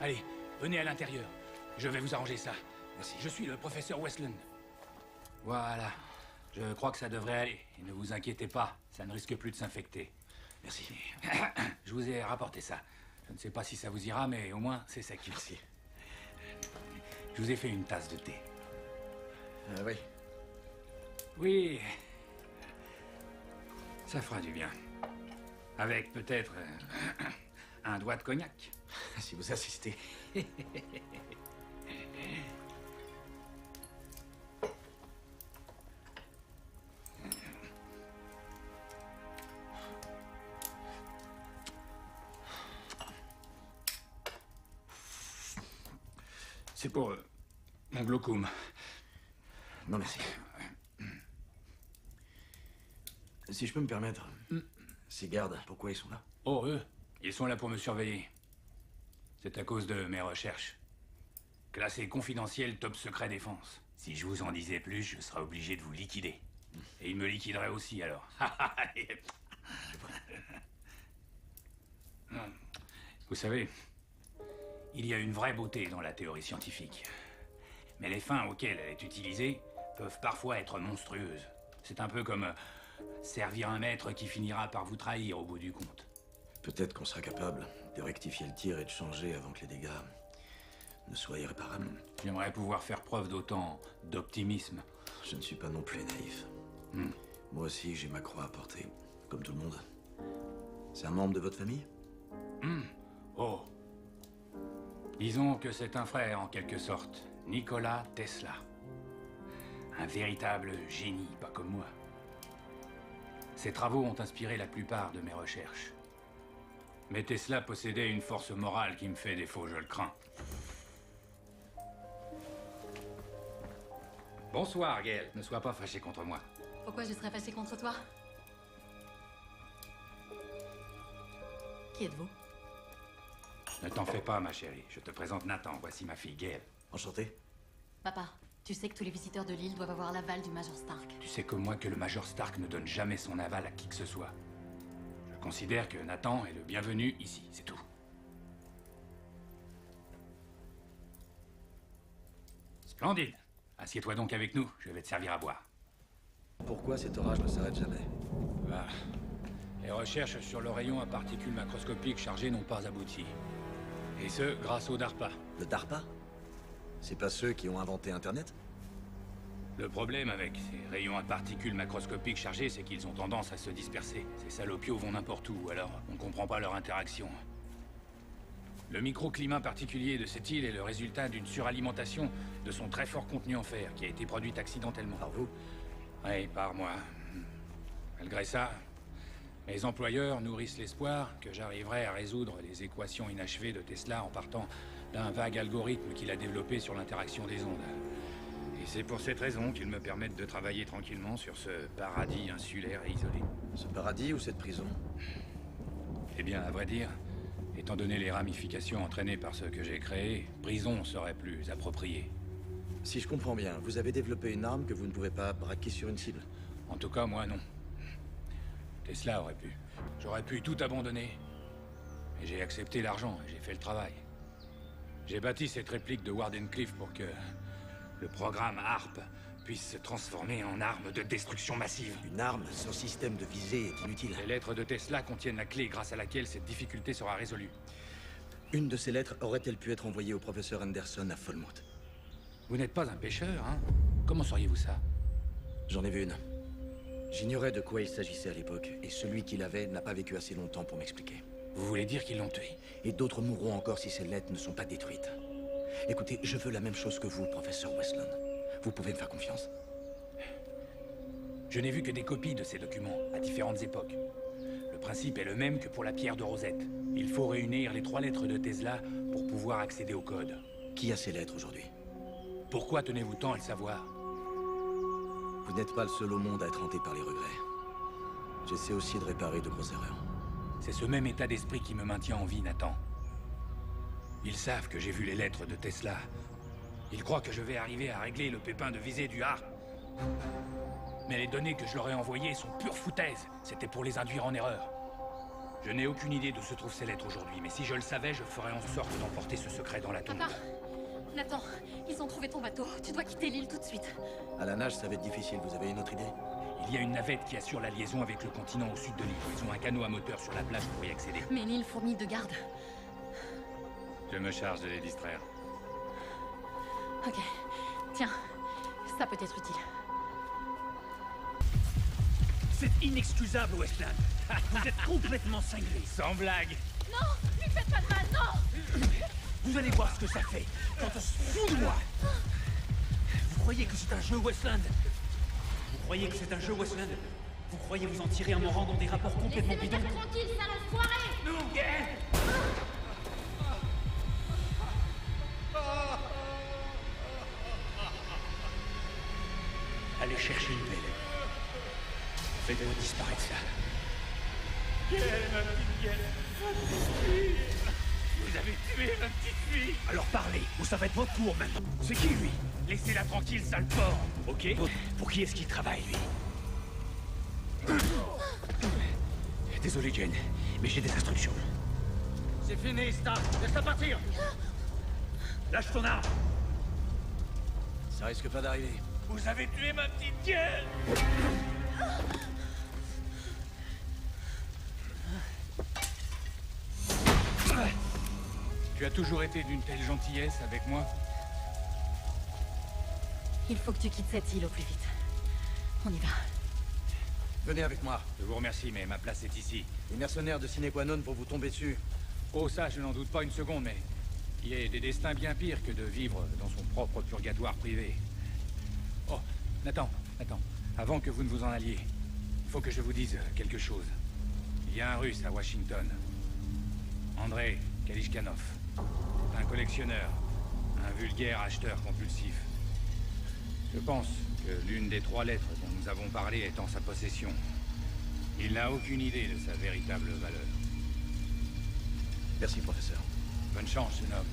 Allez, venez à l'intérieur. Je vais vous arranger ça. Merci. Je suis le professeur Westland. Voilà. Je crois que ça devrait aller. Et ne vous inquiétez pas, ça ne risque plus de s'infecter. Merci. Je vous ai rapporté ça. Je ne sais pas si ça vous ira, mais au moins, c'est sec. Merci. Je vous ai fait une tasse de thé. Ah oui. Oui. Ça fera du bien. Avec peut-être un doigt de cognac. Si vous insistez. C'est pour mon glaucome. Non, merci. Si je peux me permettre, ces gardes, pourquoi ils sont là? Oh, eux, ils sont là pour me surveiller. C'est à cause de mes recherches. Classé confidentiel, top secret défense. Si je vous en disais plus, je serais obligé de vous liquider. Et ils me liquideraient aussi, alors. Vous savez, il y a une vraie beauté dans la théorie scientifique. Mais les fins auxquelles elle est utilisée peuvent parfois être monstrueuses. C'est un peu comme servir un maître qui finira par vous trahir au bout du compte. Peut-être qu'on sera capable de rectifier le tir et de changer avant que les dégâts ne soient irréparables. J'aimerais pouvoir faire preuve d'autant d'optimisme. Je ne suis pas non plus naïf. Moi aussi, j'ai ma croix à porter, comme tout le monde. C'est un membre de votre famille? Oh. Disons que c'est un frère, en quelque sorte. Nikola Tesla. Un véritable génie, pas comme moi. Ses travaux ont inspiré la plupart de mes recherches. Mais Tesla possédait une force morale qui me fait défaut, je le crains. Bonsoir, Gail. Ne sois pas fâché contre moi. Pourquoi je serais fâchée contre toi? Qui êtes-vous? Ne t'en fais pas, ma chérie. Je te présente Nathan. Voici ma fille, Gail. Enchanté. Papa, tu sais que tous les visiteurs de l'île doivent avoir l'aval du Major Stark. Tu sais comme moi que le Major Stark ne donne jamais son aval à qui que ce soit. Je considère que Nathan est le bienvenu ici, c'est tout. Splendide. Assieds-toi donc avec nous, je vais te servir à boire. Pourquoi cet orage ne s'arrête jamais? Bah, les recherches sur le rayon à particules macroscopiques chargées n'ont pas abouti. Et ce, grâce au DARPA. Le DARPA? C'est pas ceux qui ont inventé Internet? Le problème avec ces rayons à particules macroscopiques chargés, c'est qu'ils ont tendance à se disperser. Ces salopios vont n'importe où, alors on comprend pas leur interaction. Le microclimat particulier de cette île est le résultat d'une suralimentation de son très fort contenu en fer, qui a été produite accidentellement. Par vous? Oui, par moi. Malgré ça, mes employeurs nourrissent l'espoir que j'arriverai à résoudre les équations inachevées de Tesla en partant d'un vague algorithme qu'il a développé sur l'interaction des ondes. Et c'est pour cette raison qu'ils me permettent de travailler tranquillement sur ce paradis insulaire et isolé. Ce paradis ou cette prison? Eh bien, à vrai dire, étant donné les ramifications entraînées par ce que j'ai créé, prison serait plus approprié. Si je comprends bien, vous avez développé une arme que vous ne pouvez pas braquer sur une cible. En tout cas, moi, non. Tesla aurait pu. J'aurais pu tout abandonner. Mais j'ai accepté l'argent et j'ai fait le travail. J'ai bâti cette réplique de Wardenclyffe pour que le programme HARP puisse se transformer en arme de destruction massive. Une arme sans système de visée est inutile. Les lettres de Tesla contiennent la clé grâce à laquelle cette difficulté sera résolue. Une de ces lettres aurait-elle pu être envoyée au professeur Anderson à Falmouth? Vous n'êtes pas un pêcheur, hein? Comment sauriez-vous ça? J'en ai vu une. J'ignorais de quoi il s'agissait à l'époque, et celui qui l'avait n'a pas vécu assez longtemps pour m'expliquer. Vous voulez dire qu'ils l'ont tué? Et d'autres mourront encore si ces lettres ne sont pas détruites. Écoutez, je veux la même chose que vous, professeur Westland. Vous pouvez me faire confiance. Je n'ai vu que des copies de ces documents, à différentes époques. Le principe est le même que pour la pierre de Rosette. Il faut réunir les 3 lettres de Tesla pour pouvoir accéder au code. Qui a ces lettres aujourd'hui? Pourquoi tenez-vous tant à le savoir? Vous n'êtes pas le seul au monde à être hanté par les regrets. J'essaie aussi de réparer de grosses erreurs. C'est ce même état d'esprit qui me maintient en vie, Nathan. Ils savent que j'ai vu les lettres de Tesla. Ils croient que je vais arriver à régler le pépin de visée du HARP. Mais les données que je leur ai envoyées sont pure foutaise. C'était pour les induire en erreur. Je n'ai aucune idée d'où se trouvent ces lettres aujourd'hui, mais si je le savais, je ferais en sorte d'emporter ce secret dans la tombe. Papa! Nathan, ils ont trouvé ton bateau. Tu dois quitter l'île tout de suite. À la nage, ça va être difficile. Vous avez une autre idée? Il y a une navette qui assure la liaison avec le continent au sud de l'île. Ils ont un canot à moteur sur la plage pour y accéder. Mais l'île fourmille de garde. Je me charge de les distraire. Ok. Tiens, ça peut être utile. C'est inexcusable, Westland. Vous êtes complètement cinglé. Sans blague. Non! Lui faites pas de mal, non! Vous allez voir ce que ça fait quand on se fout de moi. Vous croyez que c'est un jeu, Westland? Vous croyez que c'est un jeu, Westland? Vous croyez vous en tirer en me rendant des rapports complètement Laissez bidons? le gars tranquille, sale enfoiré! Non, Gaël! Allez chercher une belle. Faites-moi disparaître ça. Gaël, ma petite Gaël. Vous avez tué ma petite fille. Alors parlez, ou ça va être votre tour maintenant. C'est qui, lui? Laissez-la tranquille, sale porc. Ok. Pour qui est-ce qu'il travaille, lui? Désolé, Jane, mais j'ai des instructions. C'est fini, Stark. Laisse-la partir. Lâche ton arme. Ça risque pas d'arriver. Vous avez tué ma petite Gaël. Tu as toujours été d'une telle gentillesse avec moi. Il faut que tu quittes cette île au plus vite. On y va. Venez avec moi. Je vous remercie, mais ma place est ici. Les mercenaires de Sine Qua Non vont vous tomber dessus. Oh, ça, je n'en doute pas une seconde, mais il y a des destins bien pires que de vivre dans son propre purgatoire privé. Oh, Nathan, avant que vous ne vous en alliez, il faut que je vous dise quelque chose. Il y a un Russe à Washington. Andrei Kalishkanov. Un collectionneur. Un vulgaire acheteur compulsif. Je pense que l'une des 3 lettres dont nous avons parlé est en sa possession. Il n'a aucune idée de sa véritable valeur. Merci, professeur. Bonne chance, jeune homme.